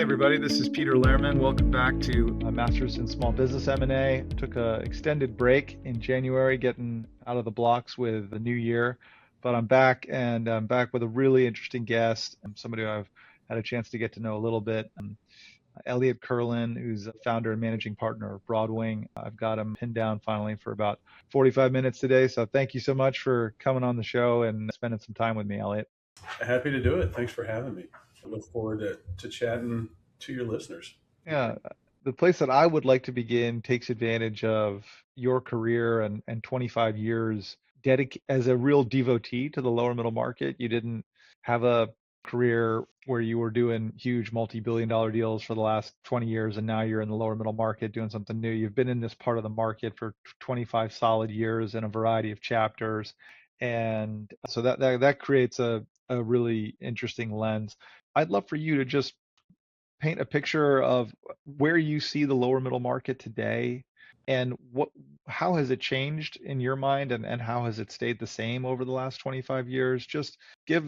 everybody. This is Peter Lehrman. Welcome back to a Master's in Small Business M&A. Took an extended break in January, getting out of the blocks with the new year. But I'm back, and I'm back with a really interesting guest, somebody who I've had a chance to get to know a little bit. Eliot Kerlin, who's a founder and managing partner of Broadwing. I've got him pinned down finally for about 45 minutes today. So thank you so much for coming on the show and spending some time with me, Eliot. Happy to do it. Thanks for having me. I look forward to chatting to your listeners. Yeah, the place that I would like to begin takes advantage of your career and 25 years as a real devotee to the lower middle market. You didn't have a career where you were doing huge multi-billion dollar deals for the last 20 years and now you're in the lower middle market doing something new. You've been in this part of the market for 25 solid years in a variety of chapters. And so that creates a really interesting lens. I'd love for you to just paint a picture of where you see the lower middle market today and how has it changed in your mind, and how has it stayed the same over the last 25 years? Just give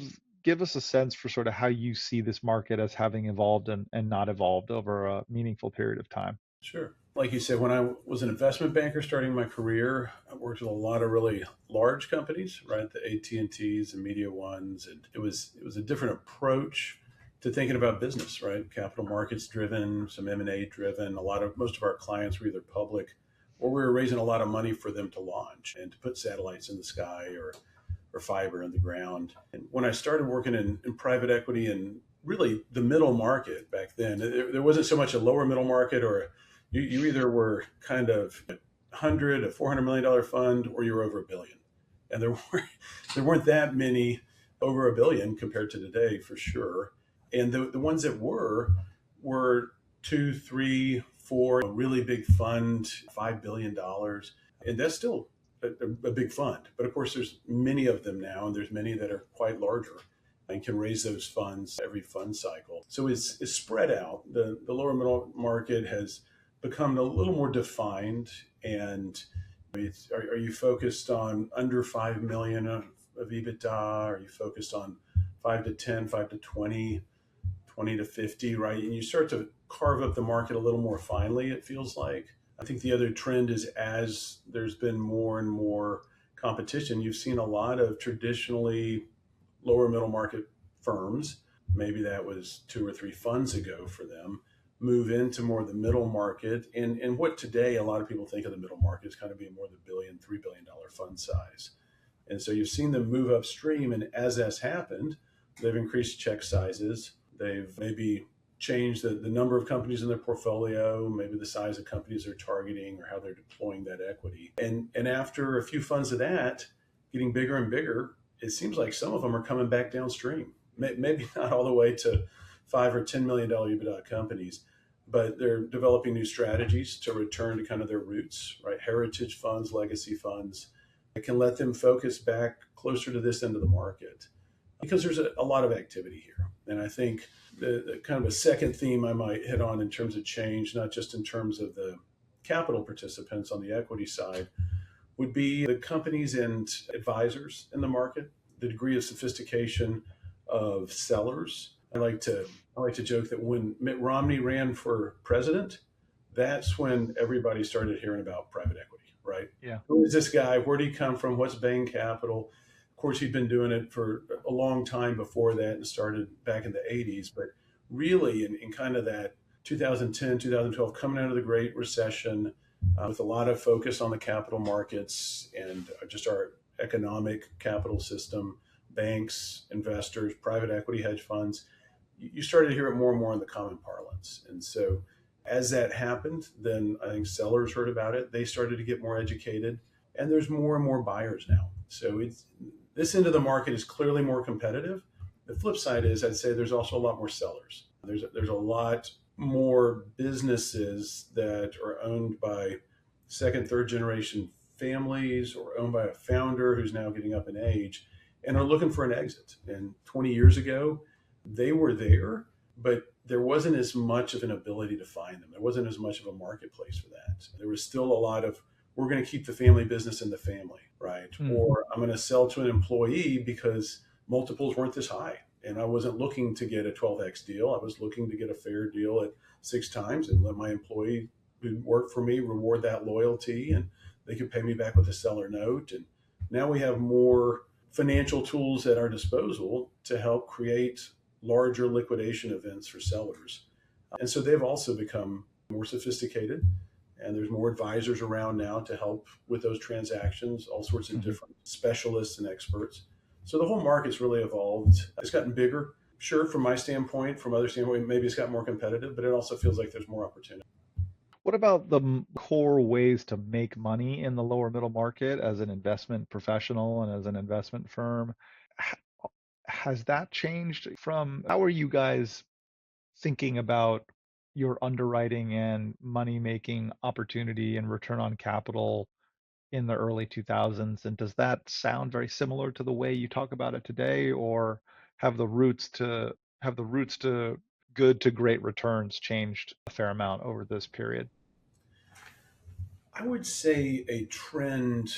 us a sense for sort of how you see this market as having evolved and not evolved over a meaningful period of time. Sure. Like you said, when I was an investment banker starting my career, I worked with a lot of really large companies, right? The AT&Ts and Media Ones. And it was a different approach to thinking about business, right? Capital markets driven, some M&A driven. Most of our clients were either public or we were raising a lot of money for them to launch and to put satellites in the sky or fiber in the ground. And when I started working in private equity and really the middle market back then, there wasn't so much a lower middle market, or you either were kind of $100, $400 million fund, or you were over $1 billion. And there weren't that many over $1 billion compared to today, for sure. And the ones that were 2, 3, 4, a really big fund, $5 billion. And that's still a big fund. But of course, there's many of them now, and there's many that are quite larger and can raise those funds every fund cycle. So it's spread out. The lower middle market has become a little more defined. And are you focused on under 5 million of EBITDA? Are you focused on 5 to 10, 5 to 20, 20 to 50, right? And you start to carve up the market a little more finely, it feels like. I think the other trend is, as there's been more and more competition, you've seen a lot of traditionally lower middle market firms, maybe that was 2 or 3 funds ago for them, move into more of the middle market. And what today a lot of people think of the middle market is kind of being more the $1 billion, $3 billion fund size. And so you've seen them move upstream. And as that's happened, they've increased check sizes. They've maybe changed the number of companies in their portfolio, maybe the size of companies they're targeting or how they're deploying that equity. And after a few funds of that, getting bigger and bigger, it seems like some of them are coming back downstream. Maybe not all the way to $5 or $10 million EBITDA companies, but they're developing new strategies to return to kind of their roots, right? Heritage funds, legacy funds. It can let them focus back closer to this end of the market because there's a lot of activity here. And I think the kind of a second theme I might hit on in terms of change, not just in terms of the capital participants on the equity side, would be the companies and advisors in the market, the degree of sophistication of sellers. I like to joke that when Mitt Romney ran for president, that's when everybody started hearing about private equity, right? Yeah. Who is this guy? Where did he come from? What's Bain Capital? Of course, he'd been doing it for a long time before that and started back in the 80s. But really, in kind of that 2010, 2012, coming out of the Great Recession, with a lot of focus on the capital markets and just our economic capital system, banks, investors, private equity hedge funds, you started to hear it more and more in the common parlance. And so as that happened, then I think sellers heard about it. They started to get more educated, and there's more and more buyers now. So this end of the market is clearly more competitive. The flip side is, I'd say there's also a lot more sellers. There's a lot more businesses that are owned by second, third generation families or owned by a founder who's now getting up in age and are looking for an exit. And 20 years ago, they were there, but there wasn't as much of an ability to find them. There wasn't as much of a marketplace for that. There was still a lot of, we're going to keep the family business in the family, right? Mm-hmm. Or I'm going to sell to an employee because multiples weren't this high And I wasn't looking to get a 12x deal. I was looking to get a fair deal at 6 times and let my employee who worked for me reward that loyalty, and they could pay me back with a seller note. And now we have more financial tools at our disposal to help create larger liquidation events for sellers. And so they've also become more sophisticated, and there's more advisors around now to help with those transactions, all sorts of Mhm. different specialists and experts. So the whole market's really evolved. It's gotten bigger. Sure, from my standpoint, from other standpoint, maybe it's got more competitive, but it also feels like there's more opportunity. What about the core ways to make money in the lower middle market as an investment professional and as an investment firm? H- Has that changed from how are you guys thinking about your underwriting and money making opportunity and return on capital in the early 2000s? And does that sound very similar to the way you talk about it today, or have the roots to good to great returns changed a fair amount over this period? I would say a trend,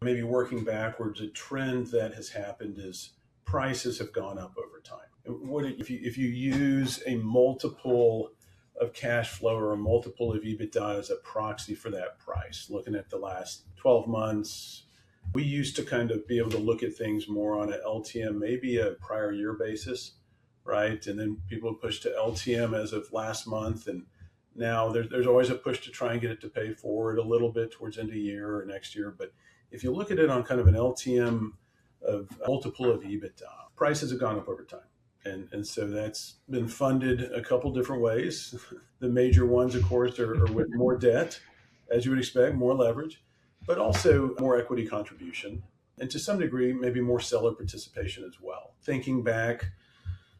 maybe working backwards, a trend that has happened is prices have gone up over time. What if you use a multiple of cash flow or a multiple of EBITDA as a proxy for that price, looking at the last 12 months, we used to kind of be able to look at things more on an LTM, maybe a prior year basis, right? And then people would push to LTM as of last month, and now there's always a push to try and get it to pay forward a little bit towards end of year or next year. But if you look at it on kind of an LTM of multiple of EBITDA, prices have gone up over time. And so that's been funded a couple different ways. The major ones, of course, are with more debt, as you would expect, more leverage, but also more equity contribution. And to some degree, maybe more seller participation as well. Thinking back,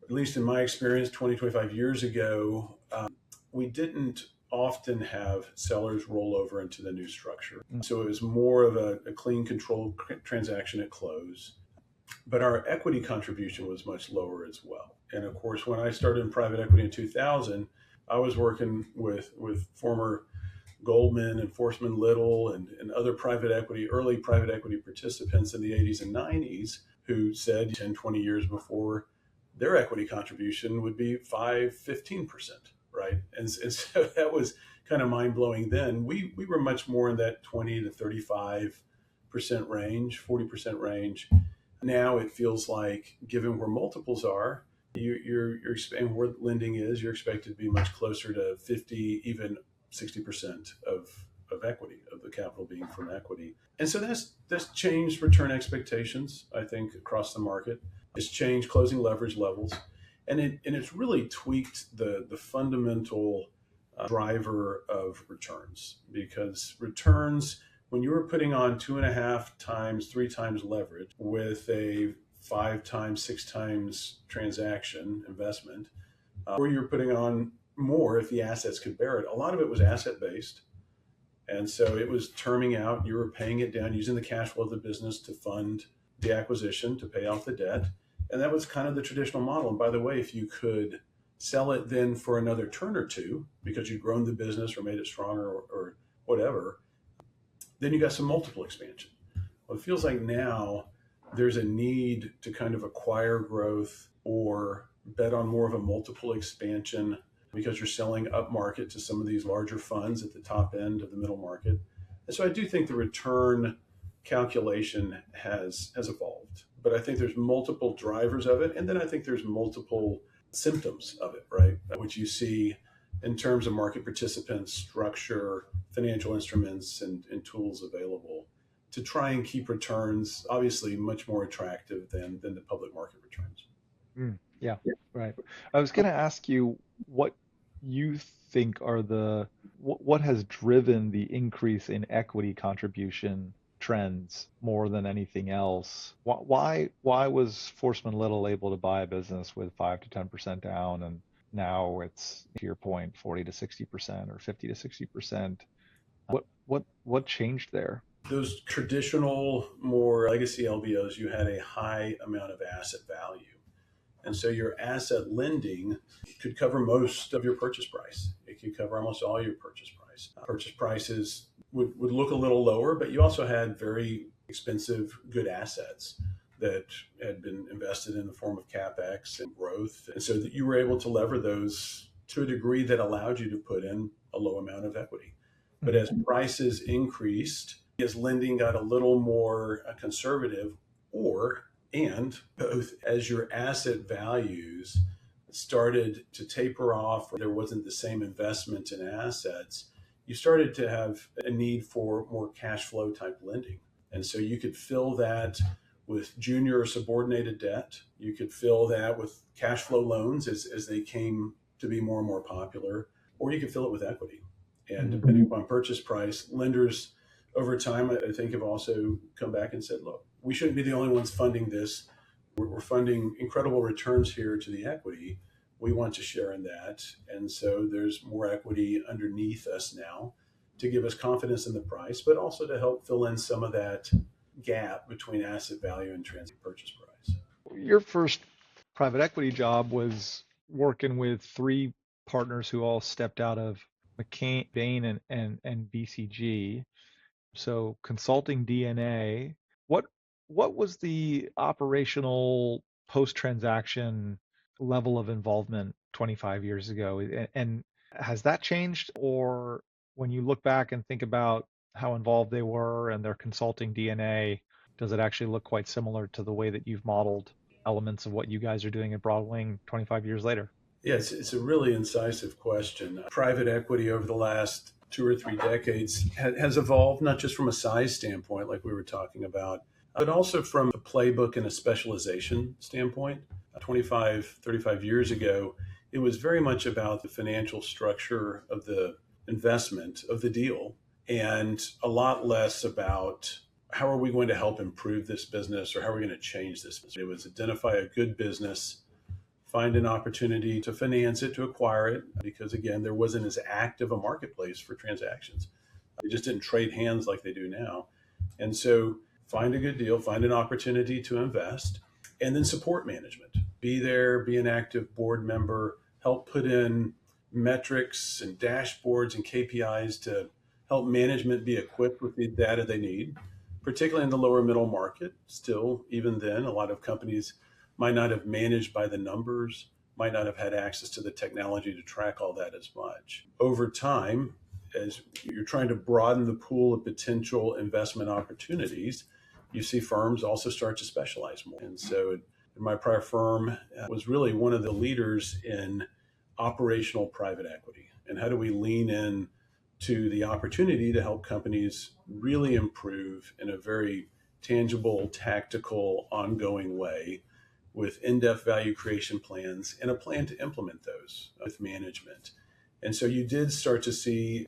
at least in my experience, 20, 25 years ago, we didn't often have sellers roll over into the new structure. Mm. So it was more of a clean, controlled transaction at close. But our equity contribution was much lower as well. And of course, when I started in private equity in 2000, I was working with former Goldman and Forsman Little and other early private equity participants in the 80s and 90s who said 10, 20 years before their equity contribution would be 5, 15%, right? And so that was kind of mind blowing then. We were much more in that 20 to 35% range, 40% range. Now it feels like, given where multiples are, you're and where lending is, you're expected to be much closer to 50, even 60% of equity, of the capital being from equity. And so that's changed return expectations, I think, across the market. It's changed closing leverage levels, and it's really tweaked the fundamental driver of returns, because returns, when you were putting on 2.5 times, 3 times leverage with a 5 times, 6 times transaction investment, or you're putting on more if the assets could bear it. A lot of it was asset based. And so it was terming out. You were paying it down using the cash flow of the business to fund the acquisition, to pay off the debt. And that was kind of the traditional model. And by the way, if you could sell it then for another turn or two because you'd grown the business or made it stronger or whatever, then you got some multiple expansion. Well, it feels like now there's a need to kind of acquire growth or bet on more of a multiple expansion because you're selling up market to some of these larger funds at the top end of the middle market. And so I do think the return calculation has evolved, but I think there's multiple drivers of it, and then I think there's multiple symptoms of it, right? Which you see in terms of market participants, structure, financial instruments, and tools available to try and keep returns obviously much more attractive than the public market returns. Yeah, right. I was going to ask you what you think are what has driven the increase in equity contribution trends more than anything else? Why was Forsman Little able to buy a business with 5 to 10% down, and now it's, to your point, 40 to 60% or 50 to 60%? What changed there? Those traditional, more legacy LBOs, you had a high amount of asset value. And so your asset lending could cover most of your purchase price. It could cover almost all your purchase price. Purchase prices would look a little lower, but you also had very expensive, good assets that had been invested in the form of capex and growth, and so that you were able to lever those to a degree that allowed you to put in a low amount of equity. But Mhm. as prices increased, as lending got a little more conservative, or and both as your asset values started to taper off, or there wasn't the same investment in assets, you started to have a need for more cash flow type lending. And so you could fill that with junior or subordinated debt. You could fill that with cash flow loans as they came to be more and more popular, or you could fill it with equity. And Mhm. depending upon purchase price, lenders over time, I think, have also come back and said, look, we shouldn't be the only ones funding this. We're funding incredible returns here to the equity. We want to share in that. And so there's more equity underneath us now to give us confidence in the price, but also to help fill in some of that gap between asset value and transaction purchase price. Your first private equity job was working with three partners who all stepped out of McCain, Bain, and BCG. So consulting DNA. What what was the operational post-transaction level of involvement 25 years ago? And has that changed? Or when you look back and think about how involved they were and their consulting DNA, does it actually look quite similar to the way that you've modeled elements of what you guys are doing at Broadwing 25 years later? Yeah, it's a really incisive question. Private equity over the last 2 or 3 decades has evolved, not just from a size standpoint, like we were talking about, but also from a playbook and a specialization standpoint. 25, 35 years ago, it was very much about the financial structure of the investment of the deal, and a lot less about how are we going to help improve this business or how are we going to change this business. It was identify a good business, find an opportunity to finance it, to acquire it, because again, there wasn't as active a marketplace for transactions. They just didn't trade hands like they do now. And so find a good deal, find an opportunity to invest, and then support management. Be there, be an active board member, help put in metrics and dashboards and KPIs to help management be equipped with the data they need, particularly in the lower middle market. Still, even then, a lot of companies might not have managed by the numbers, might not have had access to the technology to track all that as much. Over time, as you're trying to broaden the pool of potential investment opportunities, you see firms also start to specialize more. And so, in my prior firm, was really one of the leaders in operational private equity. And how do we lean in to the opportunity to help companies really improve in a very tangible, tactical, ongoing way with in-depth value creation plans and a plan to implement those with management. And so you did start to see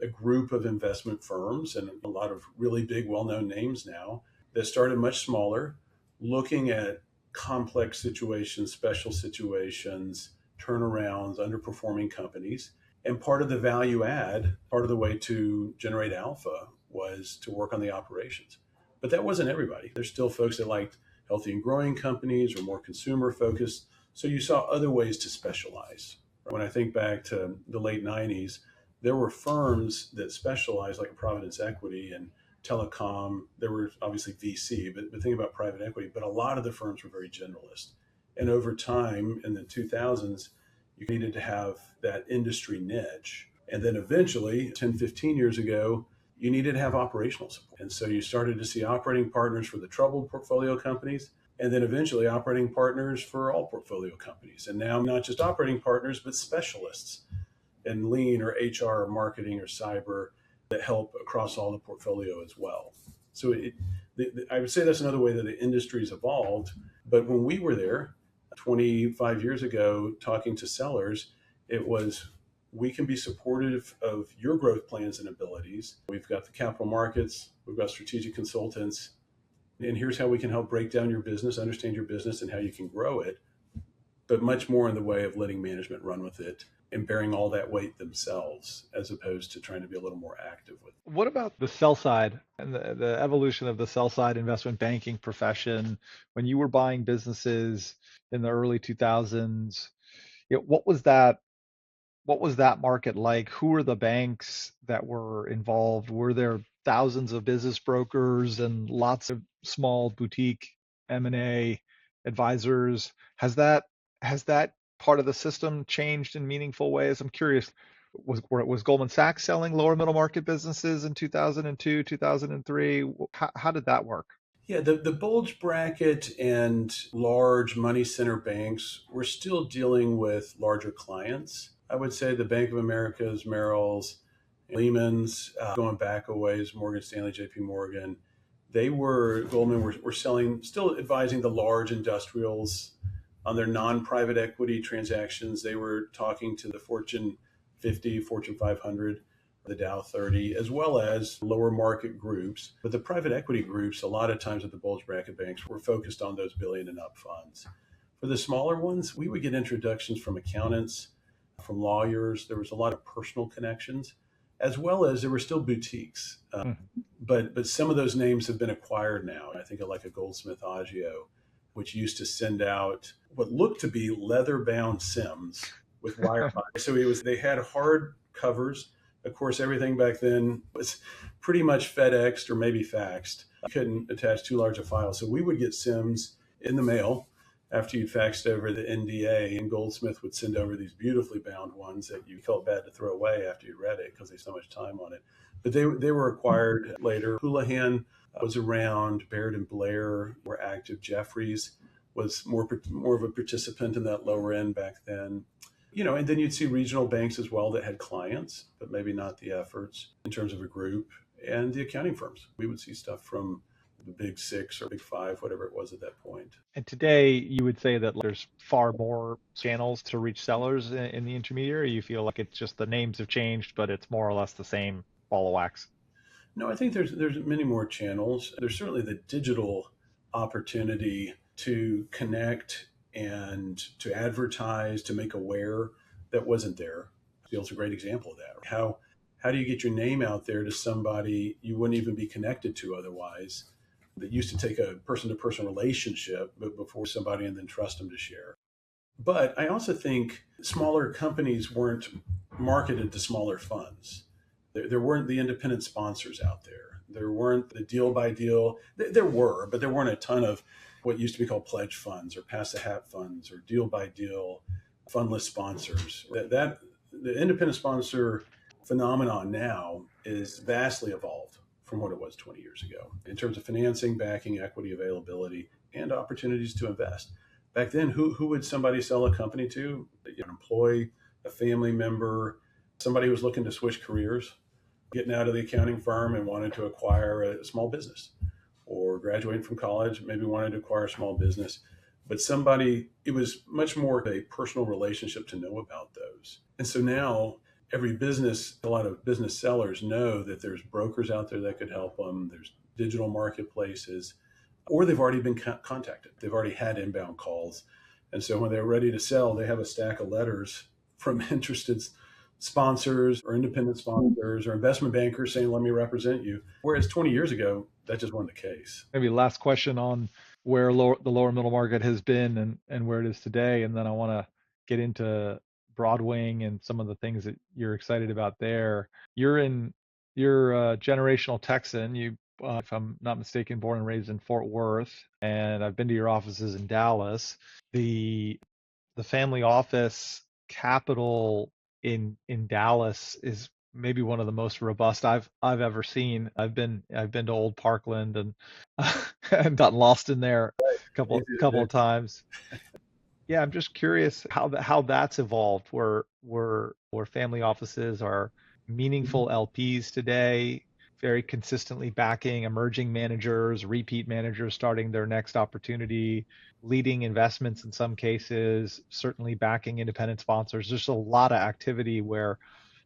a group of investment firms and a lot of really big, well-known names now that started much smaller, looking at complex situations, special situations, turnarounds, underperforming companies. And part of the value add, part of the way to generate alpha was to work on the operations. But that wasn't everybody. There's still folks that liked healthy and growing companies or more consumer focused. So you saw other ways to specialize. When I think back to the late 90s, there were firms that specialized, like Providence Equity and telecom. There were obviously VC, but think about private equity. But a lot of the firms were very generalist. And over time, in the 2000s, you needed to have that industry niche. And then eventually, 10, 15 years ago, you needed to have operational support. And so you started to see operating partners for the troubled portfolio companies, and then eventually operating partners for all portfolio companies. And now not just operating partners, but specialists in lean or HR or marketing or cyber that help across all the portfolio as well. So I would say that's another way that the industry's evolved. But when we were there 25 years ago talking to sellers, it was we can be supportive of your growth plans and abilities. We've got the capital markets, we've got strategic consultants, and here's how we can help break down your business, understand your business, and how you can grow it, but much more in the way of letting management run with it and bearing all that weight themselves, as opposed to trying to be a little more active with it. What about the sell side and the evolution of the sell side investment banking profession? When you were buying businesses in the early 2000s, what was that market like? Who were the banks that were involved? Were there thousands of business brokers and lots of small boutique M&A advisors. Has that part of the system changed in meaningful ways? I'm curious, was Goldman Sachs selling lower middle market businesses in 2002, 2003? How did that work? Yeah, the bulge bracket and large money center banks were still dealing with larger clients. I would say the Bank of America's, Merrill's, Lehman's, going back a ways, Morgan Stanley, JP Morgan, Goldman were selling, still advising the large industrials on their non-private equity transactions. They were talking to the Fortune 50, Fortune 500, the Dow 30, as well as lower market groups. But the private equity groups, a lot of times at the bulge bracket banks, were focused on those billion and up funds. For the smaller ones, we would get introductions from accountants, from lawyers. There was a lot of personal connections, as well as there were still boutiques. Mhm. But some of those names have been acquired now. I think of like a Goldsmith Agio, which used to send out what looked to be leather bound Sims with wire. So they had hard covers. Of course, everything back then was pretty much FedExed or maybe faxed. You couldn't attach too large a file. So we would get Sims in the mail after you'd faxed over the NDA, and Goldsmith would send over these beautifully bound ones that you felt bad to throw away after you read it because they so much time on it. But they were acquired later. Houlihan was around. Baird and Blair were active. Jeffries was more of a participant in that lower end back then. And then you'd see regional banks as well that had clients, but maybe not the efforts in terms of a group. And the accounting firms. We would see stuff from the big six or big five, whatever it was at that point. And today, you would say that there's far more channels to reach sellers in the intermediary. You feel like it's just the names have changed, but it's more or less the same ball of wax. No, I think there's many more channels. There's certainly the digital opportunity to connect and to advertise, to make aware that wasn't there. Steel's a great example of that. How do you get your name out there to somebody you wouldn't even be connected to otherwise? That used to take a person to person relationship, but before somebody and then trust them to share. But I also think smaller companies weren't marketed to smaller funds. There weren't the independent sponsors out there. There weren't the deal by deal. There were, but there weren't a ton of what used to be called pledge funds or pass the hat funds or deal by deal fundless sponsors. That the independent sponsor phenomenon now is vastly evolved from what it was 20 years ago in terms of financing, backing, equity availability, and opportunities to invest. Back then, who would somebody sell a company to? An employee, a family member, somebody who was looking to switch careers, getting out of the accounting firm and wanted to acquire a small business, or graduating from college, maybe wanted to acquire a small business. But it was much more of a personal relationship to know about those. And so now a lot of business sellers know that there's brokers out there that could help them. There's digital marketplaces, or they've already been contacted. They've already had inbound calls. And so when they're ready to sell, they have a stack of letters from interested sponsors or independent sponsors or investment bankers saying, let me represent you. Whereas 20 years ago, that just wasn't the case. Maybe last question on where the lower middle market has been and where it is today, and then I want to get into Broadwing and some of the things that you're excited about there. You're a generational Texan. If I'm not mistaken, born and raised in Fort Worth, and I've been to your offices in Dallas. The family office capital in Dallas is maybe one of the most robust I've ever seen. I've been to Old Parkland and and gotten lost in there a couple of times. Yeah, I'm just curious how that's evolved. Where family offices are meaningful LPs today, very consistently backing emerging managers, repeat managers starting their next opportunity, leading investments in some cases, certainly backing independent sponsors. There's a lot of activity where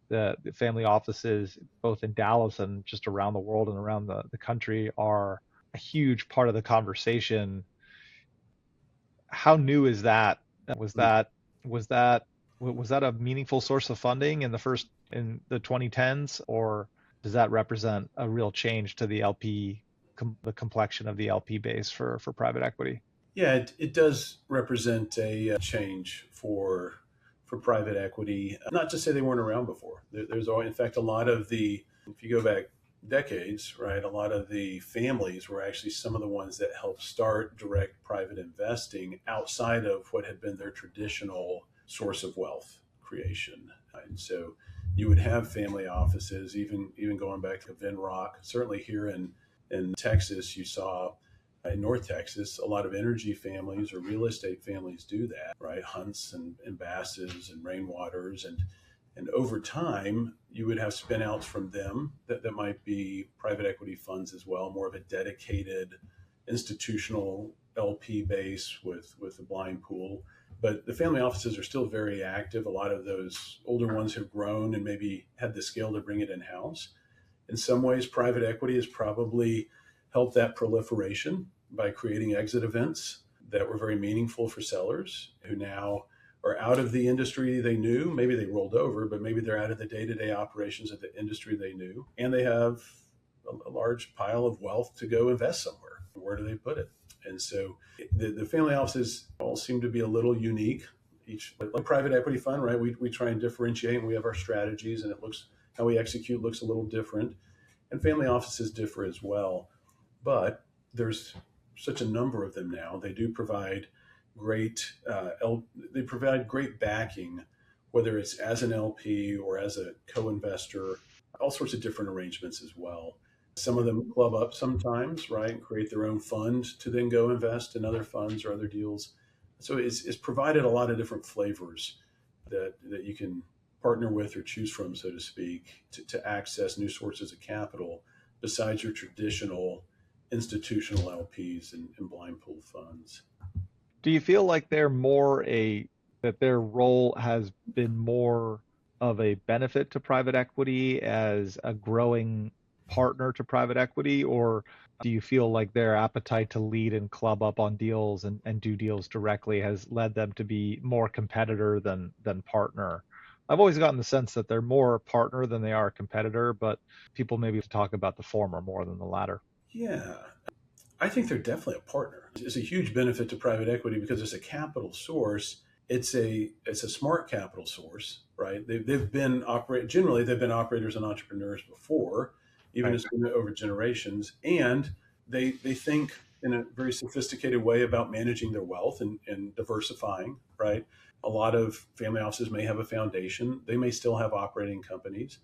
the family offices, both in Dallas and just around the world and around the country, are a huge part of the conversation. How new is that? Was that was that was that a meaningful source of funding in the 2010s, or does that represent a real change to the complexion of the LP base for private equity? Yeah, it does represent a change for private equity. Not to say they weren't around before. There's always, in fact, a lot of if you go back decades, right, a lot of the families were actually some of the ones that helped start direct private investing outside of what had been their traditional source of wealth creation. And so you would have family offices, even going back to Vinrock. Certainly here in Texas, you saw in North Texas, a lot of energy families or real estate families do that, right? Hunts and Basses and Rainwaters. And over time, you would have spinouts from them that might be private equity funds as well, more of a dedicated institutional LP base with a blind pool. But the family offices are still very active. A lot of those older ones have grown and maybe had the scale to bring it in house. In some ways, private equity has probably helped that proliferation by creating exit events that were very meaningful for sellers who now are out of the industry they knew. Maybe they rolled over, but maybe they're out of the day-to-day operations of the industry they knew, and they have a large pile of wealth to go invest somewhere. Where do they put it? And so the family offices all seem to be a little unique. Each, like private equity fund, right? We try and differentiate, and we have our strategies, and it looks, how we execute looks a little different. And family offices differ as well, but there's such a number of them now. They do provide great they provide great backing, whether it's as an LP or as a co-investor, all sorts of different arrangements as well. Some of them club up sometimes, right, and create their own fund to then go invest in other funds or other deals. So it's provided a lot of different flavors that you can partner with or choose from, so to speak, to access new sources of capital besides your traditional institutional LPs and blind pool funds. Do you feel like that their role has been more of a benefit to private equity as a growing partner to private equity, or do you feel like their appetite to lead and club up on deals and do deals directly has led them to be more competitor than partner? I've always gotten the sense that they're more partner than they are competitor, but people maybe talk about the former more than the latter. Yeah, I think they're definitely a partner. It's a huge benefit to private equity because it's a capital source. It's a smart capital source, right? They've been operate generally they've been operators and entrepreneurs before, even Right. it's been over generations, and they think in a very sophisticated way about managing their wealth and diversifying, right? A lot of family offices may have a foundation. They may still have operating companies.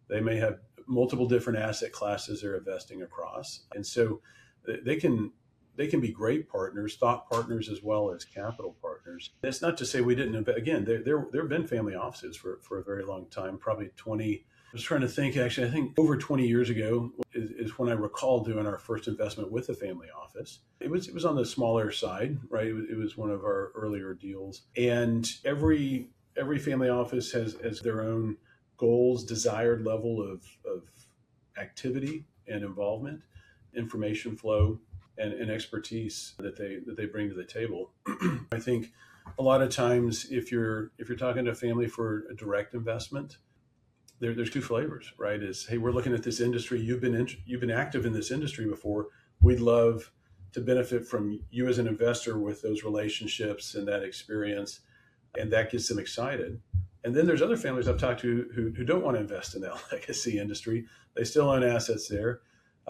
They may have multiple different asset classes they're investing across, and so they can they can be great partners, thought partners as well as capital partners. That's not to say we didn't invest. Again, there have been family offices for a very long time, probably 20. I was trying to think, actually, I think over 20 years ago is when I recall doing our first investment with a family office. It was on the smaller side, right? It was one of our earlier deals. And every family office has their own goals, desired level of activity and involvement, information flow, and expertise that they bring to the table. I think a lot of times if you're talking to a family for a direct investment, there's two flavors, right? Is, hey, we're looking at this industry. You've been active in this industry before. We'd love to benefit from you as an investor with those relationships and that experience, and that gets them excited. And then there's other families I've talked to who don't want to invest in that legacy industry. They still own assets there.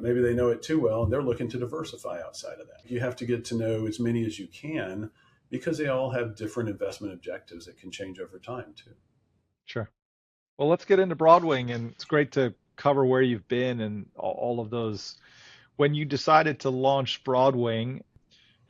Maybe they know it too well, and they're looking to diversify outside of that. You have to get to know as many as you can because they all have different investment objectives that can change over time too. Sure. Well, let's get into Broadwing, and it's great to cover where you've been and all of those. When you decided to launch Broadwing,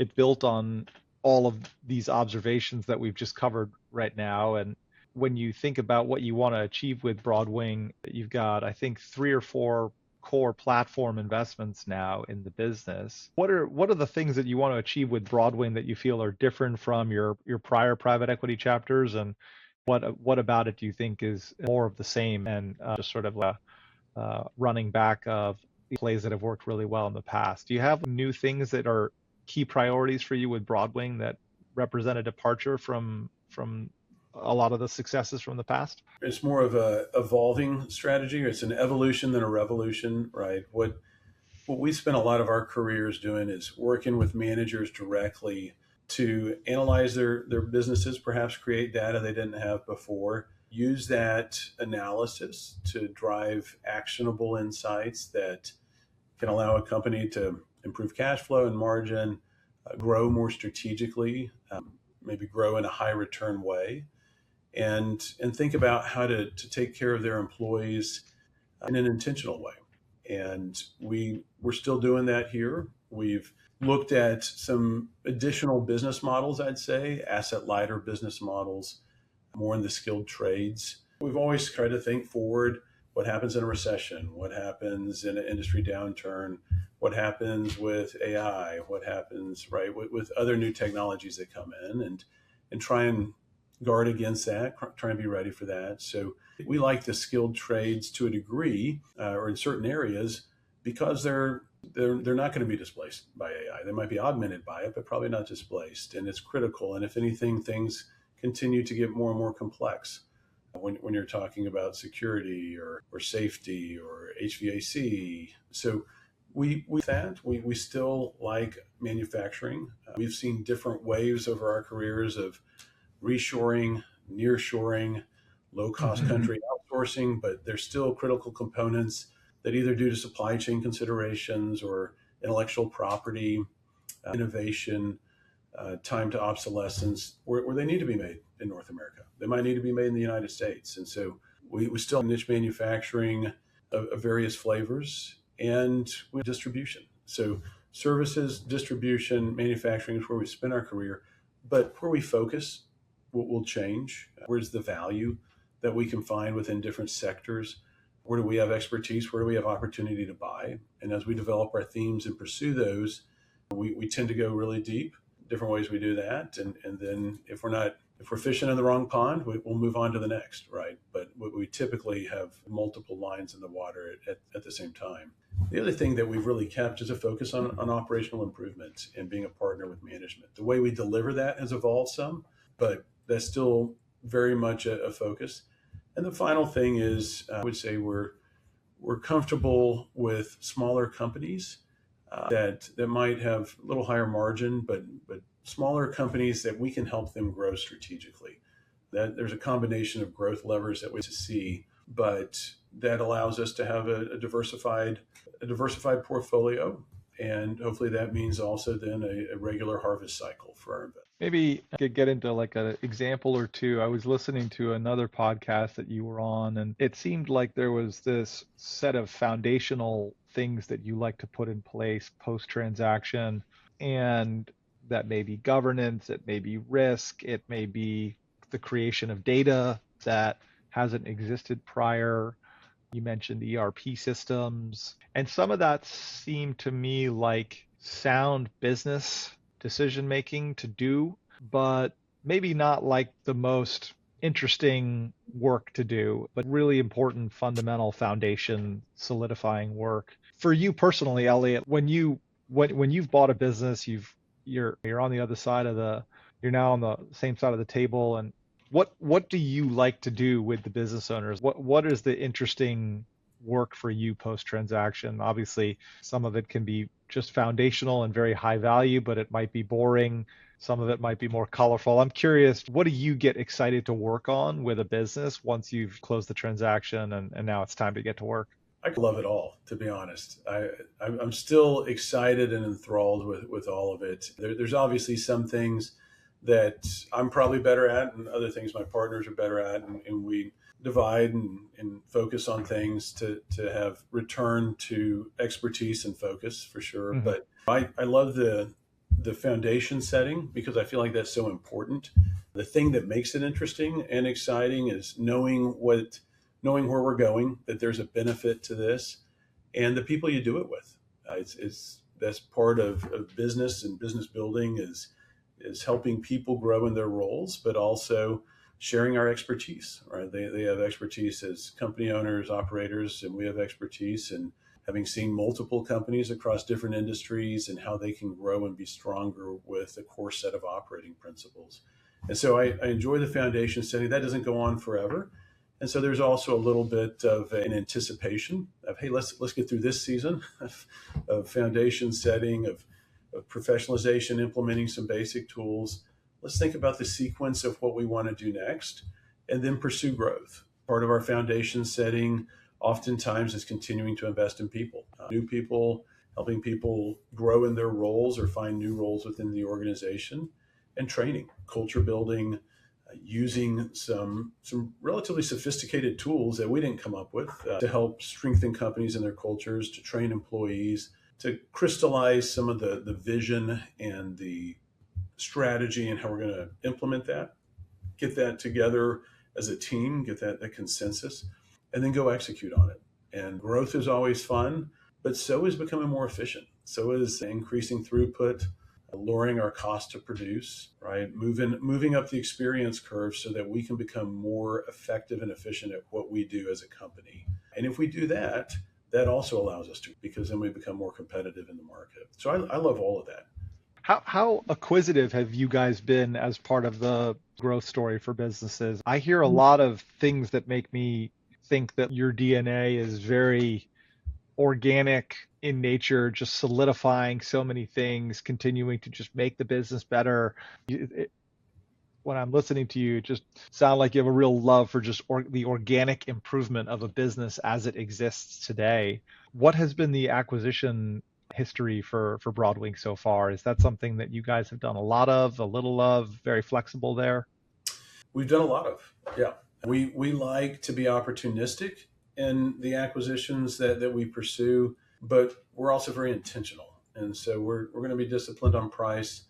it built on all of these observations that we've just covered right now. And when you think about what you want to achieve with Broadwing, you've got, I think, three or four core platform investments now in the business. What are the things that you want to achieve with Broadwing that you feel are different from your prior private equity chapters, and what about it do you think is more of the same and just sort of running back of plays that have worked really well in the past? Do you have new things that are key priorities for you with Broadwing that represent a departure from a lot of the successes from the past? It's more of a evolving strategy. It's an evolution than a revolution, right? What we spent a lot of our careers doing is working with managers directly to analyze their businesses, perhaps create data they didn't have before, use that analysis to drive actionable insights that can allow a company to improve cash flow and margin, grow more strategically, maybe grow in a high return way, and think about how to take care of their employees in an intentional way. And we're still doing that here. We've looked at some additional business models, I'd say, asset lighter business models, more in the skilled trades. We've always tried to think forward: what happens in a recession? What happens in an industry downturn? What happens with AI? What happens, right, with other new technologies that come in, and try and guard against that, try and be ready for that. So we like the skilled trades to a degree, or in certain areas, because they're not going to be displaced by AI. They might be augmented by it, but probably not displaced. And it's critical. And if anything, things continue to get more and more complex when you're talking about security or safety or HVAC. So we still like manufacturing. We've seen different waves over our careers of reshoring, nearshoring, low-cost country outsourcing, but there's still critical components that, either due to supply chain considerations or intellectual property, innovation, time to obsolescence, where they need to be made in North America. They might need to be made in the United States. And so we still have niche manufacturing of various flavors, and we distribution. So services, distribution, manufacturing is where we spend our career, but where we focus will change. Where's the value that we can find within different sectors? Where do we have expertise? Where do we have opportunity to buy? And as we develop our themes and pursue those, we tend to go really deep. Different ways we do that, and then if we're fishing in the wrong pond, we'll move on to the next, right? But we typically have multiple lines in the water at the same time. The other thing that we've really kept is a focus on operational improvement and being a partner with management. The way we deliver that has evolved some, but that's still very much a focus. And the final thing is, I would say we're comfortable with smaller companies that might have a little higher margin, but smaller companies that we can help them grow strategically. That there's a combination of growth levers that we see, but that allows us to have a diversified portfolio, and hopefully that means also then a regular harvest cycle for our investors. Maybe I could get into like an example or two. I was listening to another podcast that you were on, and it seemed like there was this set of foundational things that you like to put in place post-transaction, and that may be governance, it may be risk, it may be the creation of data that hasn't existed prior. You mentioned ERP systems, and some of that seemed to me like sound business decision making to do, but maybe not like the most interesting work to do, but really important fundamental foundation solidifying work. For you personally, Elliot, when you've bought a business, you're on the other side of you're now on the same side of the table, and what do you like to do with the business owners? What is the interesting work for you post transaction? Obviously, some of it can be just foundational and very high value, but it might be boring. Some of it might be more colorful. I'm curious, what do you get excited to work on with a business once you've closed the transaction and now it's time to get to work? I love it all, to be honest. I'm still excited and enthralled with all of it. There's obviously some things that I'm probably better at, and other things my partners are better at, and we divide and focus on things to have return to expertise and focus for sure. Mm-hmm. But I love the foundation setting, because I feel like that's so important. The thing that makes it interesting and exciting is knowing where we're going, that there's a benefit to this, and the people you do it with. That's part of business, and business building is helping people grow in their roles, but also sharing our expertise, right? They have expertise as company owners, operators, and we have expertise in having seen multiple companies across different industries and how they can grow and be stronger with a core set of operating principles. And so I enjoy the foundation setting. That doesn't go on forever. And so there's also a little bit of an anticipation of, hey, let's get through this season of foundation setting, of professionalization, implementing some basic tools. Let's think about the sequence of what we want to do next. and then pursue growth. Part of our foundation setting oftentimes is continuing to invest in people, new people, helping people grow in their roles or find new roles within the organization, and training, culture building, using some relatively sophisticated tools that we didn't come up with to help strengthen companies and their cultures, to train employees, to crystallize some of the vision and the strategy and how we're going to implement that, get that together as a team, get that consensus, and then go execute on it. And growth is always fun, but so is becoming more efficient. So is increasing throughput, lowering our cost to produce, right? Moving up the experience curve so that we can become more effective and efficient at what we do as a company. And if we do that, that also allows us to, because then we become more competitive in the market. So I love all of that. How acquisitive have you guys been as part of the growth story for businesses? I hear a lot of things that make me think that your DNA is very organic in nature, just solidifying so many things, continuing to just make the business better. When I'm listening to you, it just sound like you have a real love for just the organic improvement of a business as it exists today. What has been the acquisition history for Broadwing so far? Is that something that you guys have done a lot of, a little of, very flexible there? We've done a lot of, yeah. We like to be opportunistic in the acquisitions that we pursue, but we're also very intentional. And so we're going to be disciplined on price.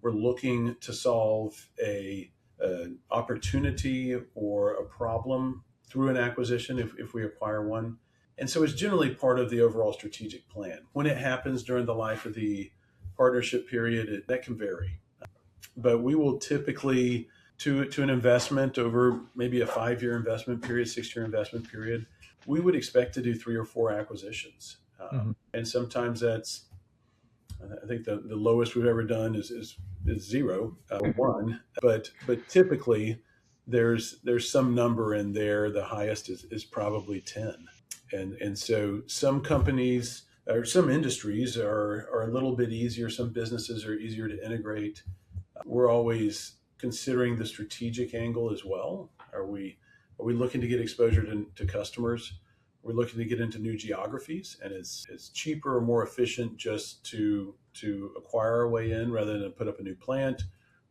We're looking to solve an opportunity or a problem through an acquisition if we acquire one. And so it's generally part of the overall strategic plan. When it happens during the life of the partnership period, that can vary. But we will typically, to an investment over maybe a 5-year investment period, 6-year investment period, we would expect to do 3 or 4 acquisitions. And sometimes that's, I think the lowest we've ever done is 0, 1. But typically there's some number in there. The highest is probably 10. And so some companies or some industries are a little bit easier. Some businesses are easier to integrate. We're always considering the strategic angle as well. Are we looking to get exposure to customers? We're looking to get into new geographies, and it's cheaper or more efficient just to acquire our way in rather than put up a new plant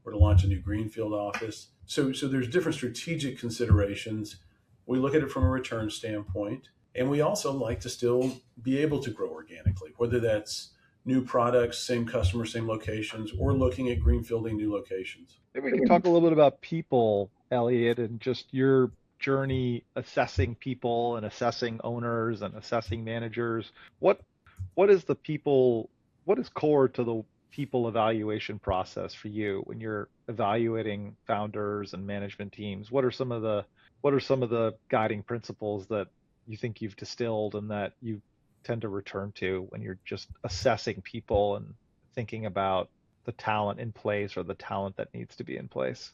or to launch a new greenfield office. So there's different strategic considerations. We look at it from a return standpoint, and we also like to still be able to grow organically, whether that's new products, same customers, same locations, or looking at greenfielding new locations. Maybe we can talk a little bit about people, Elliot, and just your journey assessing people and assessing owners and assessing managers. What what is the people, what is core to the people evaluation process for you when you're evaluating founders and management teams? What are some of the guiding principles that you think you've distilled and that you tend to return to when you're just assessing people and thinking about the talent in place or the talent that needs to be in place?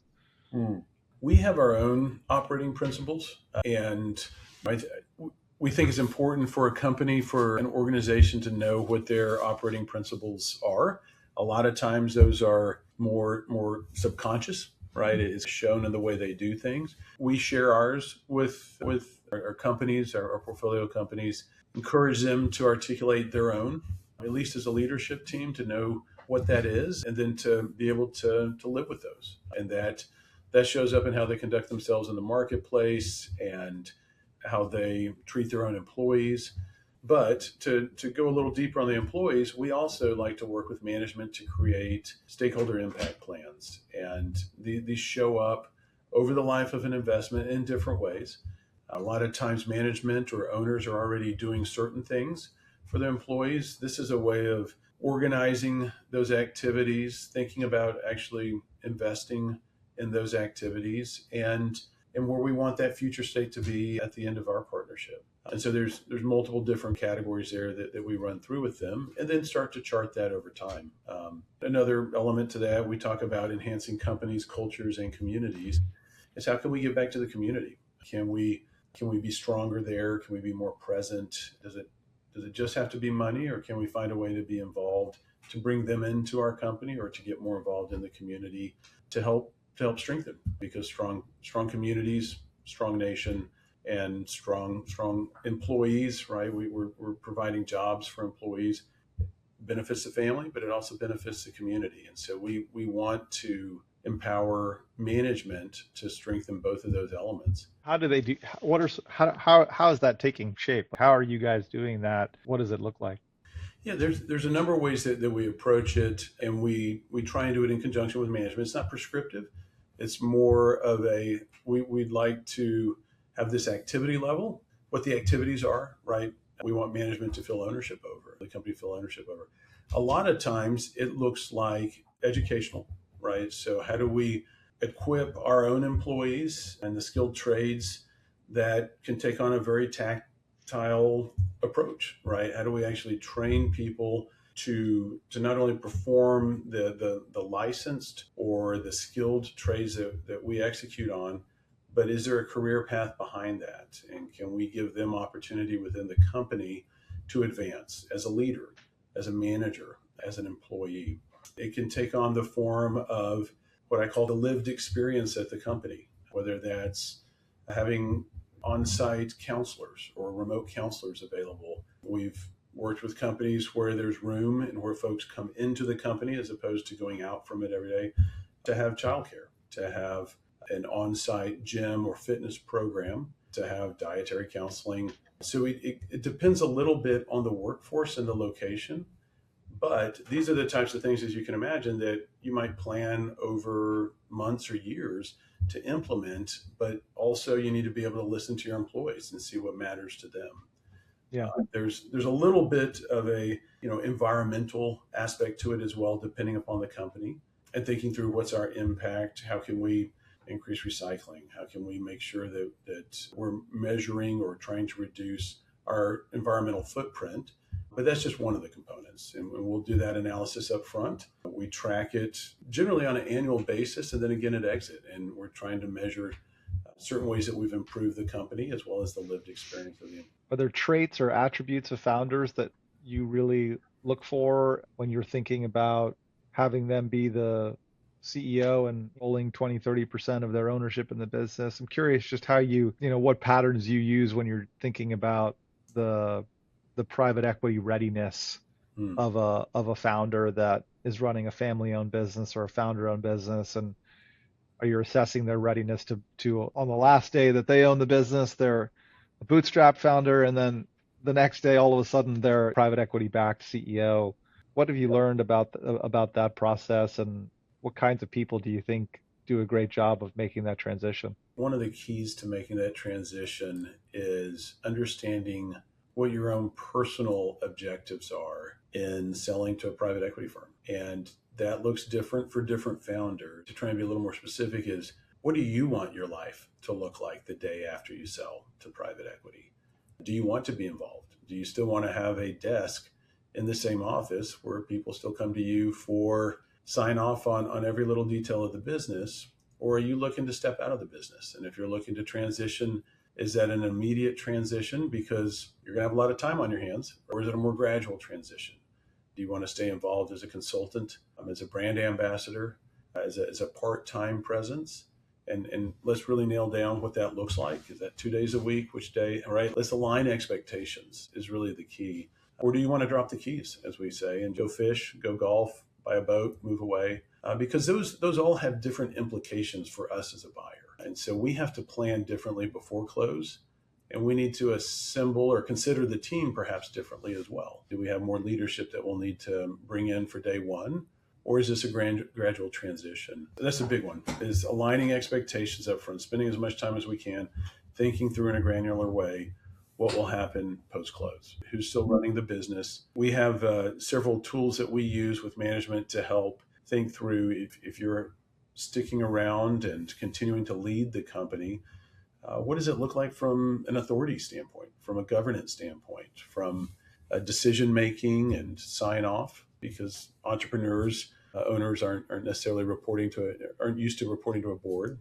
Mm. We have our own operating principles, and I, we think it's important for a company, for an organization to know what their operating principles are. A lot of times those are more subconscious, right? It's shown in the way they do things. We share ours with our companies, our portfolio companies, encourage them to articulate their own, at least as a leadership team, to know what that is, and then to be able to live with those. And that shows up in how they conduct themselves in the marketplace and how they treat their own employees. But to go a little deeper on the employees, we also like to work with management to create stakeholder impact plans. And these show up over the life of an investment in different ways. A lot of times management or owners are already doing certain things for their employees. This is a way of organizing those activities, thinking about actually investing in those activities, and where we want that future state to be at the end of our partnership. And so there's multiple different categories there that we run through with them, and then start to chart that over time. Another element to that, we talk about enhancing companies, cultures, and communities, is how can we give back to the community? Can we be stronger there? Can we be more present? Does it just have to be money, or can we find a way to be involved, to bring them into our company, or to get more involved in the community, to help to help strengthen, because strong communities, strong nation, and strong employees, right? We're providing jobs for employees, benefits the family, but it also benefits the community. And so we want to empower management to strengthen both of those elements. How do they do? What are how is that taking shape? How are you guys doing that? What does it look like? Yeah, there's a number of ways that we approach it, and we try and do it in conjunction with management. It's not prescriptive. It's more of a we'd like to have this activity level, what the activities are, right? We want management to feel ownership over, the company to feel ownership over. A lot of times it looks like educational, right? So how do we equip our own employees and the skilled trades that can take on a very tactile approach, right? How do we actually train people to not only perform the licensed or the skilled trades that we execute on, but is there a career path behind that? And can we give them opportunity within the company to advance as a leader, as a manager, as an employee? It can take on the form of what I call the lived experience at the company, whether that's having on-site counselors or remote counselors available. We've worked with companies where there's room and where folks come into the company as opposed to going out from it every day, to have childcare, to have an on-site gym or fitness program, to have dietary counseling. So it depends a little bit on the workforce and the location. But these are the types of things, as you can imagine, that you might plan over months or years to implement, but also you need to be able to listen to your employees and see what matters to them. Yeah. There's a little bit of a environmental aspect to it as well, depending upon the company, and thinking through what's our impact, how can we increase recycling, how can we make sure that we're measuring or trying to reduce our environmental footprint. But that's just one of the components, and we'll do that analysis up front. We track it generally on an annual basis, and then again at exit, and we're trying to measure certain ways that we've improved the company as well as the lived experience of the. Are there traits or attributes of founders that you really look for when you're thinking about having them be the CEO and holding 20, 30% of their ownership in the business? I'm curious just how what patterns you use when you're thinking about the the private equity readiness Hmm. of a founder that is running a family-owned business or a founder-owned business, and are you assessing their readiness to on the last day that they own the business, they're a bootstrap founder, and then the next day, all of a sudden, they're a private equity-backed CEO. What have you learned about that process, and what kinds of people do you think do a great job of making that transition? One of the keys to making that transition is understanding what your own personal objectives are in selling to a private equity firm. And that looks different for different founders. To try and be a little more specific is, what do you want your life to look like the day after you sell to private equity? Do you want to be involved? Do you still want to have a desk in the same office where people still come to you for sign off on every little detail of the business? Or are you looking to step out of the business? And if you're looking to transition, is that an immediate transition because you're going to have a lot of time on your hands? Or is it a more gradual transition? Do you want to stay involved as a consultant, as a brand ambassador, as a part-time presence? And let's really nail down what that looks like. Is that 2 days a week? Which day? All right, let's align expectations is really the key. Or do you want to drop the keys, as we say, and go fish, go golf, buy a boat, move away? Because those all have different implications for us as a buyer. And so we have to plan differently before close. And we need to assemble or consider the team perhaps differently as well. Do we have more leadership that we'll need to bring in for day one? Or is this a gradual transition? That's a big one, is aligning expectations up front, spending as much time as we can, thinking through in a granular way what will happen post-close, who's still running the business. We have several tools that we use with management to help think through if you're sticking around and continuing to lead the company, what does it look like from an authority standpoint, from a governance standpoint, from a decision-making and sign-off? Because entrepreneurs, owners aren't necessarily aren't used to reporting to a board,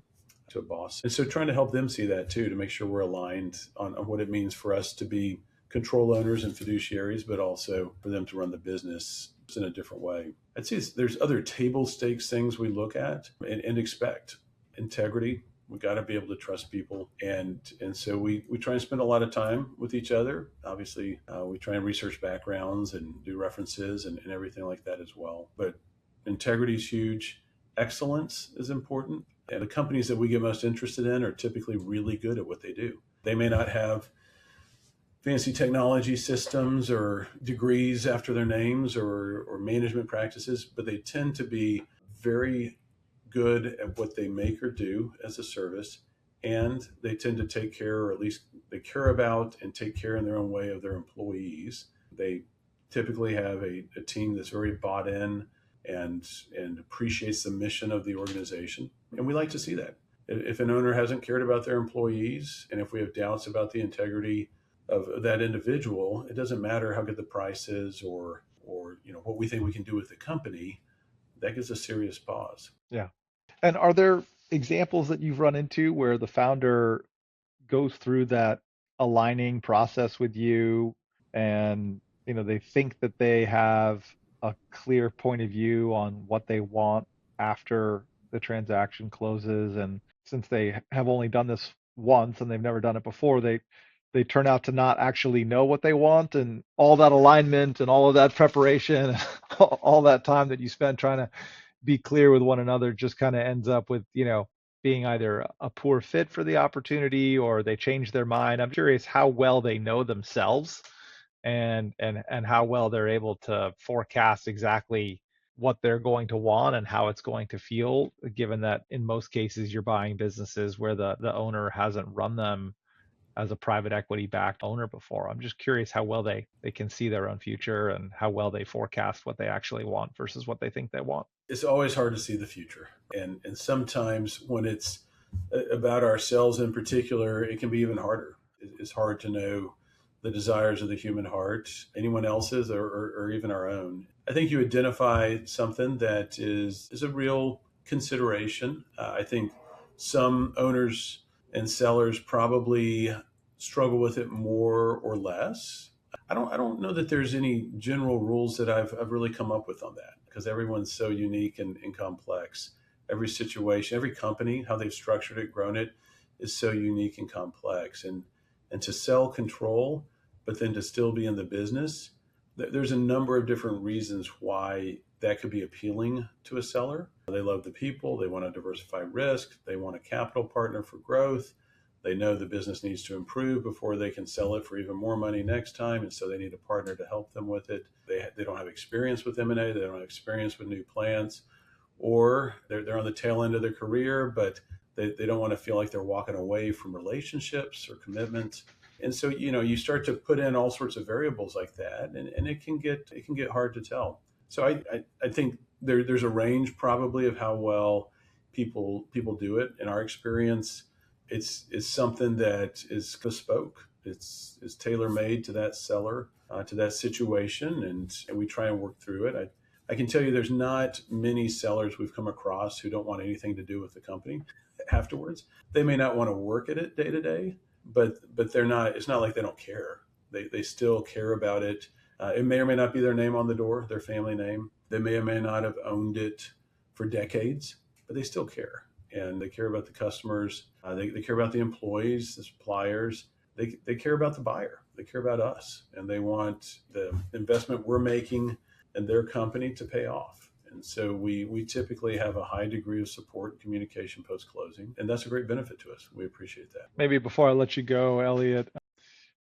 to a boss. And so trying to help them see that too, to make sure we're aligned on what it means for us to be control owners and fiduciaries, but also for them to run the business in a different way. I'd say there's other table stakes things we look at and expect. integrity. We got to be able to trust people, and so we try and spend a lot of time with each other. Obviously, we try and research backgrounds and do references and everything like that as well. But integrity is huge. Excellence is important, and the companies that we get most interested in are typically really good at what they do. They may not have fancy technology systems or degrees after their names or management practices, but they tend to be very good at what they make or do as a service. And they tend to take care, or at least they care about and take care in their own way of their employees. They typically have a team that's very bought in and appreciates the mission of the organization. And we like to see that. If an owner hasn't cared about their employees, and if we have doubts about the integrity of that individual, it doesn't matter how good the price is or what we think we can do with the company. That gives a serious pause. Yeah. And are there examples that you've run into where the founder goes through that aligning process with you and they think that they have a clear point of view on what they want after the transaction closes, and since they have only done this once and they've never done it before, they turn out to not actually know what they want, and all that alignment and all of that preparation all that time that you spend trying to be clear with one another just kind of ends up with being either a poor fit for the opportunity or they change their mind. I'm curious how well they know themselves and how well they're able to forecast exactly what they're going to want and how it's going to feel, given that in most cases you're buying businesses where the owner hasn't run them as a private equity backed owner before. I'm just curious how well they can see their own future and how well they forecast what they actually want versus what they think they want. It's always hard to see the future. And sometimes when it's about ourselves in particular, it can be even harder. It's hard to know the desires of the human heart, anyone else's or even our own. I think you identify something that is a real consideration. I think some owners and sellers probably struggle with it more or less. I don't know that there's any general rules that I've really come up with on that because everyone's so unique and complex. Every situation, every company, how they've structured it, grown it, is so unique and complex. And to sell control, but then to still be in the business, there's a number of different reasons why that could be appealing to a seller. They love the people, they want to diversify risk, they want a capital partner for growth. They know the business needs to improve before they can sell it for even more money next time, and so they need a partner to help them with it. They don't have experience with M&A, they don't have experience with new plants, or they're on the tail end of their career, but they don't want to feel like they're walking away from relationships or commitments. And so you start to put in all sorts of variables like that, and it can get hard to tell. So I think there's a range probably of how well people do it. In our experience, it's something that is bespoke. It's tailor made to that seller, to that situation, and we try and work through it. I can tell you, there's not many sellers we've come across who don't want anything to do with the company afterwards. They may not want to work at it day to day, but they're not. It's not like they don't care. They still care about it. It may or may not be their name on the door, their family name. They may or may not have owned it for decades, but they still care, and they care about the customers. They care about the employees, the suppliers. They care about the buyer. They care about us, and they want the investment we're making and their company to pay off. And so we typically have a high degree of support and communication post closing, and that's a great benefit to us. We appreciate that. Maybe before I let you go, Elliot,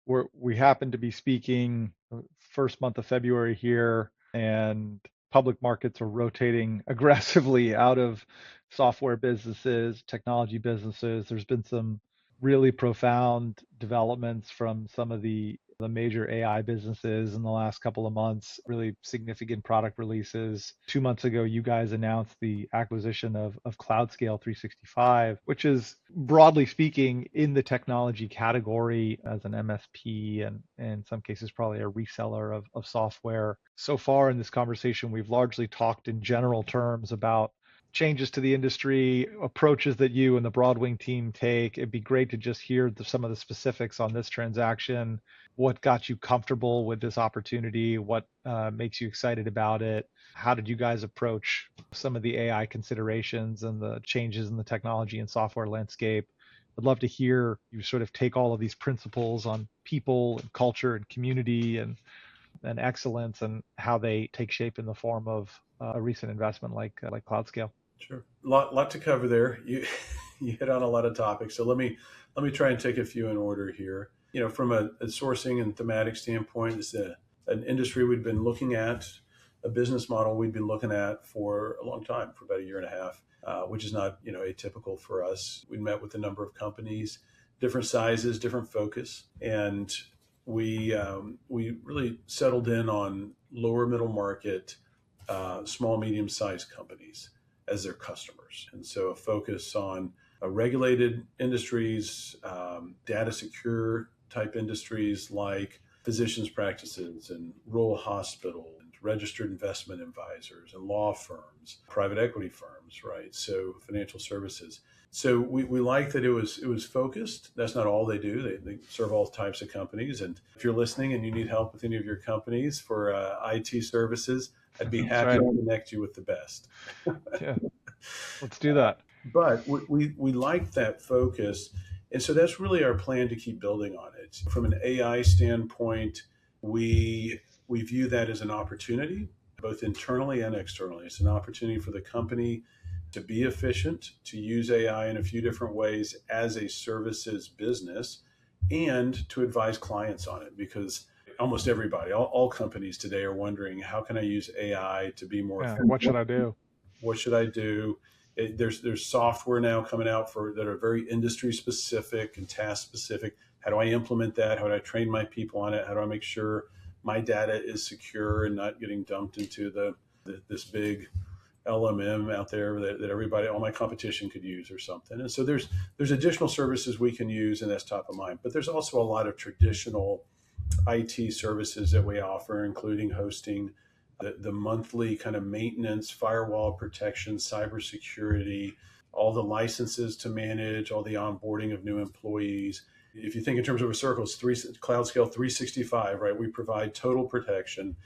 we happen to be speaking first month of February here, and public markets are rotating aggressively out of software businesses, technology businesses. There's been some really profound developments from some of the major AI businesses in the last couple of months, really significant product releases. 2 months ago, you guys announced the acquisition of CloudScale 365, which is broadly speaking in the technology category as an MSP and in some cases probably a reseller of software. So far in this conversation, we've largely talked in general terms about changes to the industry, approaches that you and the Broadwing team take. It'd be great to just hear some of the specifics on this transaction. What got you comfortable with this opportunity? What makes you excited about it? How did you guys approach some of the AI considerations and the changes in the technology and software landscape? I'd love to hear you sort of take all of these principles on people and culture and community and excellence and how they take shape in the form of a recent investment like CloudScale. Sure. Lot to cover there. You you hit on a lot of topics. So let me try and take a few in order here. From a sourcing and thematic standpoint, it's an industry we've been looking at, a business model we've been looking at for a long time, for about a year and a half, which is not atypical for us. We met with a number of companies, different sizes, different focus, and we really settled in on lower middle market, small medium sized companies as their customers. And so a focus on regulated industries, data secure type industries like physicians' practices and rural hospital and registered investment advisors and law firms, private equity firms, right? So financial services. So we like that it was focused. That's not all they do. They serve all types of companies. And if you're listening and you need help with any of your companies for IT services, I'd be That's happy right. to connect you with the best. Yeah, let's do that. But we like that focus. And so that's really our plan to keep building on it. From an AI standpoint, we view that as an opportunity, both internally and externally. It's an opportunity for the company to be efficient, to use AI in a few different ways as a services business, and to advise clients on it because almost everybody, all companies today are wondering, how can I use AI to be more Yeah, efficient? what should I do? What should I do? There's software now coming out for that are very industry specific and task specific. How do I implement that? How do I train my people on it? How do I make sure my data is secure and not getting dumped into this big LMM out there that everybody, all my competition could use or something? And so there's additional services we can use, and that's top of mind. But there's also a lot of traditional IT services that we offer, including hosting, the monthly kind of maintenance, firewall protection, cybersecurity, all the licenses to manage, all the onboarding of new employees. If you think in terms of a circle, it's CloudScale 365, right? We provide total protection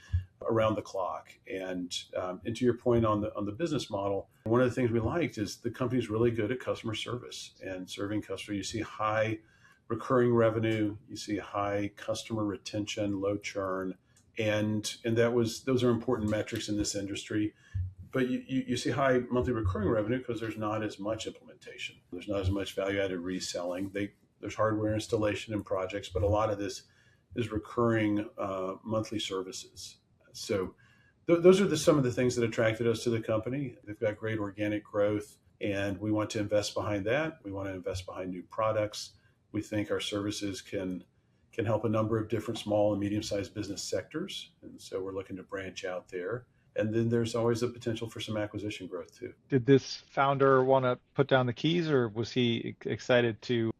around the clock. And to your point on the business model, one of the things we liked is the company's really good at customer service and serving customers. You see high recurring revenue, you see high customer retention, low churn, and those are important metrics in this industry. But you see high monthly recurring revenue because there's not as much implementation, there's not as much value added reselling. There's hardware installation and projects, but a lot of this is recurring monthly services. So those are some of the things that attracted us to the company. They've got great organic growth, and we want to invest behind that. We want to invest behind new products. We think our services can help a number of different small and medium-sized business sectors, and so we're looking to branch out there. And then there's always the potential for some acquisition growth too. Did this founder want to put down the keys, or was he excited to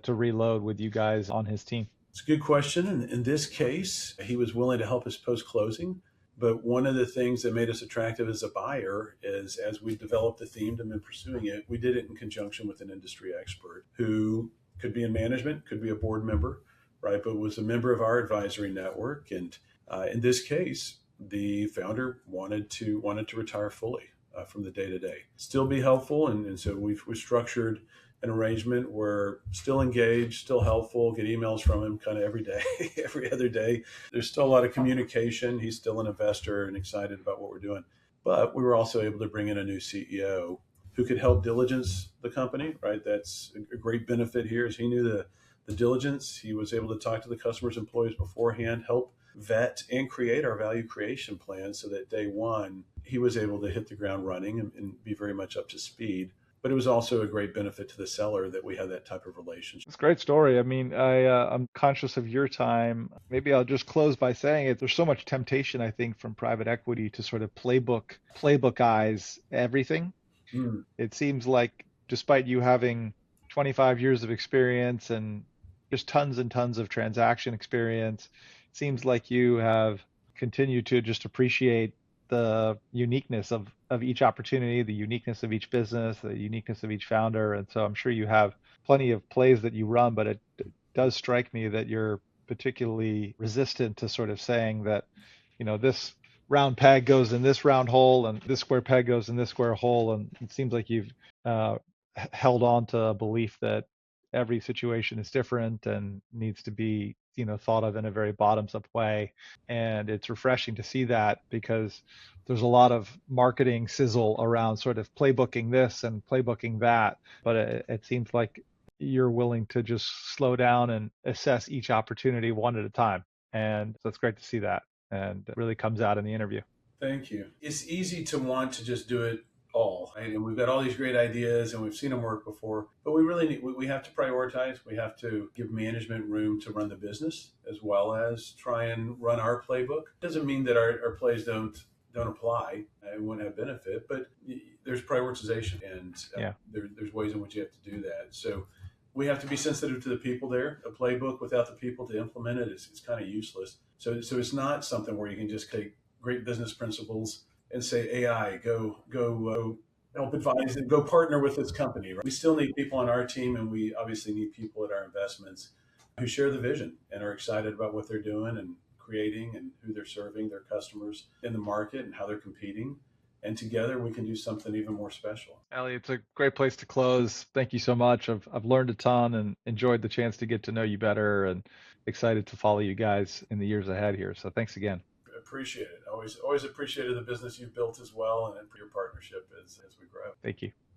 reload with you guys on his team? It's a good question. And in this case, he was willing to help us post-closing. But one of the things that made us attractive as a buyer is as we developed the theme and been pursuing it, we did it in conjunction with an industry expert who could be in management, could be a board member, right? But was a member of our advisory network. And in this case, the founder wanted to retire fully from the day to day, still be helpful. And so we've structured an arrangement where still engaged, still helpful, get emails from him kind of every day, every other day. There's still a lot of communication. He's still an investor and excited about what we're doing. But we were also able to bring in a new CEO who could help diligence the company, right? That's a great benefit here is he knew the diligence. He was able to talk to the customers, employees beforehand, help vet and create our value creation plan so that day one, he was able to hit the ground running and be very much up to speed. But it was also a great benefit to the seller that we had that type of relationship. It's a great story. I mean, I'm conscious of your time. Maybe I'll just close by saying it. There's so much temptation, I think, from private equity to sort of playbookize everything. Mm. It seems like despite you having 25 years of experience and just tons and tons of transaction experience, it seems like you have continued to just appreciate the uniqueness of each opportunity, the uniqueness of each business, the uniqueness of each founder. And so I'm sure you have plenty of plays that you run, but it does strike me that you're particularly resistant to sort of saying that, this round peg goes in this round hole and this square peg goes in this square hole. And it seems like you've uh, held on to a belief that every situation is different and needs to be, thought of in a very bottoms up way. And it's refreshing to see that because there's a lot of marketing sizzle around sort of playbooking this and playbooking that. But it seems like you're willing to just slow down and assess each opportunity one at a time. And so it's great to see that. And it really comes out in the interview. Thank you. It's easy to want to just do it all, right? And we've got all these great ideas and we've seen them work before, but we really need, we have to prioritize. We have to give management room to run the business as well as try and run our playbook. Doesn't mean that our plays don't apply and won't have benefit, but there's prioritization and Yeah. there's ways in which you have to do that. So we have to be sensitive to the people there. A playbook without the people to implement it is kind of useless. So it's not something where you can just take great business principles and say AI go help advise and go partner with this company. Right? We still need people on our team, and we obviously need people at our investments who share the vision and are excited about what they're doing and creating and who they're serving, their customers in the market and how they're competing. And together we can do something even more special. Ellie, it's a great place to close. Thank you so much. I've learned a ton and enjoyed the chance to get to know you better and excited to follow you guys in the years ahead here. So thanks again. Appreciate it. Always appreciated the business you've built as well and for your partnership as we grow. Thank you.